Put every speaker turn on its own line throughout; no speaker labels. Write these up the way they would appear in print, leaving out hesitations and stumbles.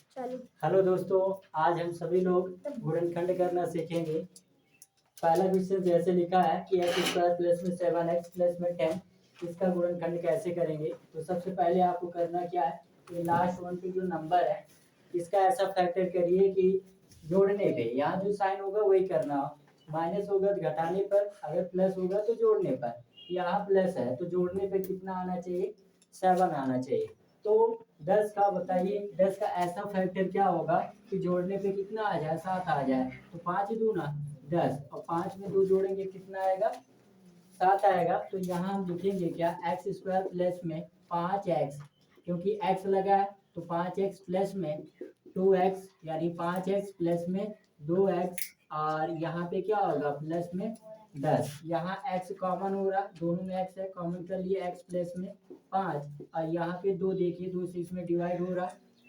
चलो।
हेलो दोस्तों, आज हम सभी लोग गुणनखंड करना सीखेंगे। पहला क्वेश्चन जैसे लिखा है कि एक्स स्क्वायर प्लस में 7x प्लस में 10, इसका गुणनखंड कैसे करेंगे। तो सबसे पहले आपको करना क्या है, ये लास्ट वन पे जो नंबर है इसका ऐसा फैक्टर करिए कि जोड़ने पे यहाँ जो साइन होगा वही करना हो। माइनस होगा तो घटाने पर, अगर प्लस होगा तो जोड़ने पर। यहाँ प्लस है तो जोड़ने पे कितना आना चाहिए, 7 आना चाहिए। तो 10 का बताइए, 10 का ऐसा फैक्टर क्या होगा कि जोड़ने पे कितना आ जाए, 7 आ जाए। तो 5 दूना 10 और 5 में 2 जोड़ेंगे कितना आएगा, 7 आएगा। तो यहाँ हम लिखेंगे क्या, एक्स स्क्वायर प्लस में 5x, क्योंकि x लगा है तो 5x प्लस में 2x, यानी 5x प्लस में 2x। और यहाँ पे क्या होगा, प्लस में 10। यहाँ x कॉमन हो रहा, दोनों में x है, कॉमन कर लिए x प्लस में 5। और यहाँ पे 2 देखिए, 2 से इसमें डिवाइड हो रहा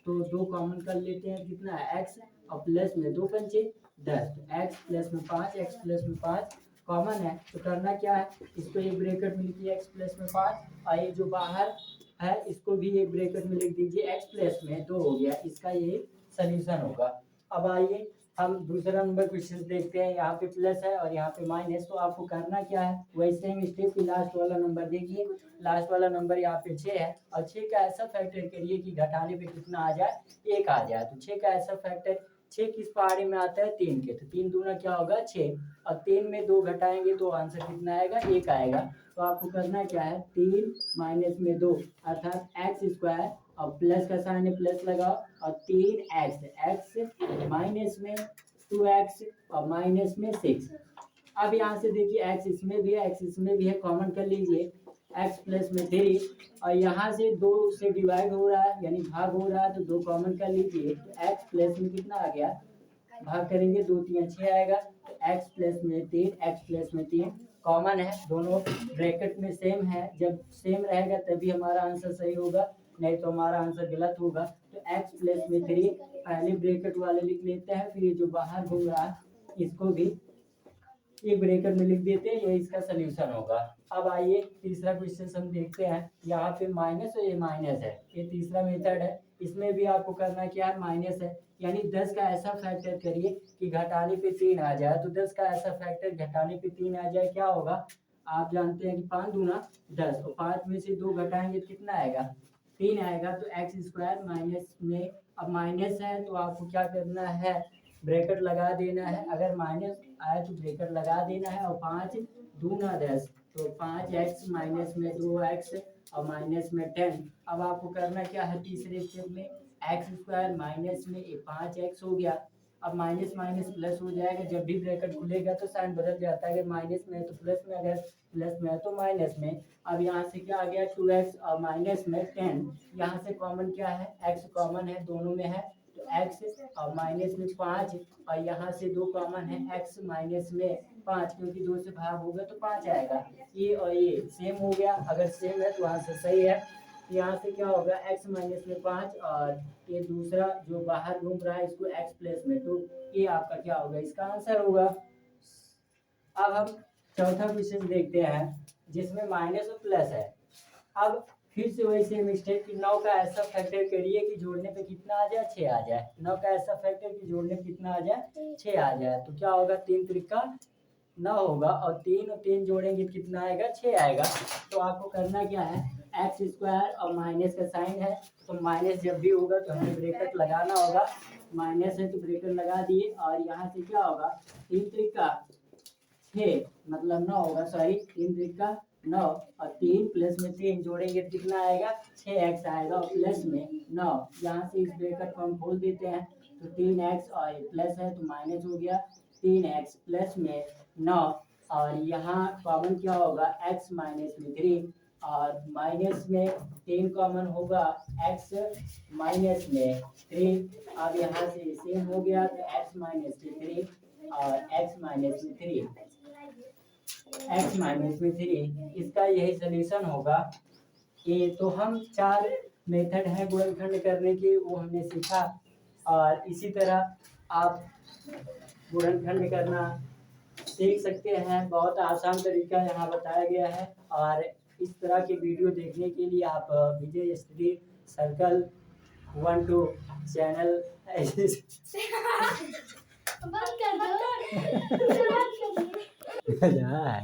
तो 2 कॉमन कर लेते हैं, कितना है x, और प्लस में 2 पंचे 10। तो x प्लस में 5, x प्लस में 5 कॉमन है। तो करना क्या है, इसको एक ब्रैकेट में लिखिए x प्लस में 5, और ये जो बाहर है इसको भी एक ब्रैकेट में लिख दीजिए, x प्लस में 2 हो गया। इसका ये सलूशन होगा। अब आइए हम दूसरा नंबर क्वेश्चन देखते हैं। यहाँ पे प्लस है और यहाँ पे माइनस। तो आपको करना क्या है, वही सेम स्टेप की लास्ट वाला नंबर देखिए। लास्ट वाला नंबर यहाँ पे 6 है, और 6 का ऐसा फैक्टर करिए कि घटाने पे कितना आ जाए, 1 आ जाए। तो 6 का ऐसा फैक्टर, 6 किस पहाड़ी में आता है, 3 के। तो 3 दूना क्या होगा, 6, और 3 में 2 घटाएंगे तो आंसर कितना आएगा, 1 आएगा। तो आपको करना क्या है, 3 माइनस में 2 अर्थात एक्स स्क्वायर, और प्लस का साइन है प्लस लगाओ, और 3x, x माइनस में 2x और माइनस में 6। अब यहाँ से देखिए x इसमें भी है, x इसमें भी है, कॉमन कर लीजिए, x प्लस में 3, और यहाँ से 2 से डिवाइड हो रहा है यानी भाग हो रहा है तो 2 कॉमन कर लीजिए। तो x प्लस में कितना आ गया, भाग करेंगे 2 3 6 आएगा। तो x प्लस में 3, x प्लस में 3 कॉमन है, दोनों ब्रैकेट में सेम है। जब सेम रहेगा तभी हमारा आंसर सही होगा, नहीं तो हमारा आंसर गलत होगा। तो x प्लस में 3 पहले ब्रैकेट वाले लिख लेते हैं, फिर ये जो बाहर घूम रहा है इसको भी एक ब्रैकेट में लिख देते हैं, ये इसका सलूशन होगा। अब आइए तीसरा क्वेश्चन हम देखते हैं। यहाँ पे माइनस और ये माइनस है, ये तीसरा मेथड है। इसमें भी आपको करना क्या है, माइनस है यानी 10 का ऐसा फैक्टर करिए कि घटाने पे 3 आ जाए। तो 10 का ऐसा फैक्टर घटाने पे 3 आ जाए, क्या होगा, आप जानते हैं कि 5 दूना 10, और 5 में से 2 घटाएंगे तो कितना आएगा, 3 आएगा। तो एक्स स्क्वायर माइनस में, अब माइनस है तो आपको क्या करना है, ब्रैकेट लगा देना है। अगर माइनस आए तो ब्रैकेट लगा देना है, और 5 दूना 10, तो 5x माइनस में 2x और माइनस में 10। अब आपको करना क्या है, तीसरे स्टेप में एक्स स्क्वायर माइनस में 5x हो गया। अब माइनस माइनस प्लस हो जाएगा, जब भी ब्रैकेट खुलेगा तो साइन बदल जाता है, अगर माइनस में है तो प्लस में, अगर प्लस में है तो माइनस में। अब यहाँ से क्या आ गया, 2x और माइनस में 10, यहाँ से कॉमन क्या है, x कॉमन है, दोनों में है। तो x और माइनस में 5, और यहाँ से 2 कॉमन है, x माइनस में 5, क्योंकि 2 से भाग होगा तो 5 आएगा। ये और ये सेम हो गया, अगर सेम है तो आंसर सही है। यहाँ से क्या होगा, x माइनस में 5, और ये दूसरा जो बाहर घूम रहा है इसको x प्लस में 2, ये आपका क्या होगा, इसका आंसर होगा। अब हम चौथा क्वेश्चन देखते हैं जिसमें माइनस और प्लस है। अब फिर से वही सेम स्टेप कि 9 का ऐसा फैक्टर करिए कि जोड़ने पे कितना आ जाए, 6 आ जाए। 9 का ऐसा फैक्टर कि जोड़ने पे कितना आ जाए, 6 आ जाए। तो क्या होगा, 3 त्रिका 9 होगा, और 3 और 3 जोड़ेंगे तो कितना आएगा, 6 आएगा। तो आपको करना क्या है, एक्स स्क्वायर और माइनस का साइन है, तो माइनस जब भी होगा तो हमें ब्रैकेट लगाना होगा। माइनस है तो ब्रैकेट लगा दिए, और यहाँ से क्या होगा, 3 त्रिका 6 मतलब 9 होगा, सॉरी 3 त्रिका 9, और 3 प्लस में 3 जोड़ेंगे तो कितना आएगा, 6x आएगा, और प्लस में 9। यहाँ से इस ब्रैकेट को हम खोल देते हैं, तो 3x और प्लस है तो माइनस हो गया, 3x प्लस में 9, और यहाँ कॉमन क्या होगा, x माइनस में 3, और माइनस में 3 कॉमन होगा, x माइनस में 3। अब यहाँ से सेम हो गया, तो x माइनस में 3 और x माइनस में 3, x माइनस में 3, इसका यही सलूशन होगा। ये तो हम 4 मेथड है गुणनखंड करने के, वो हमने सीखा। और इसी तरह आप गुणनखंड करना सीख सकते हैं, बहुत आसान तरीका यहाँ बताया गया है। और इस तरह के वीडियो देखने के लिए आप Vijay study circle want to channel
बंद कर दो।
यार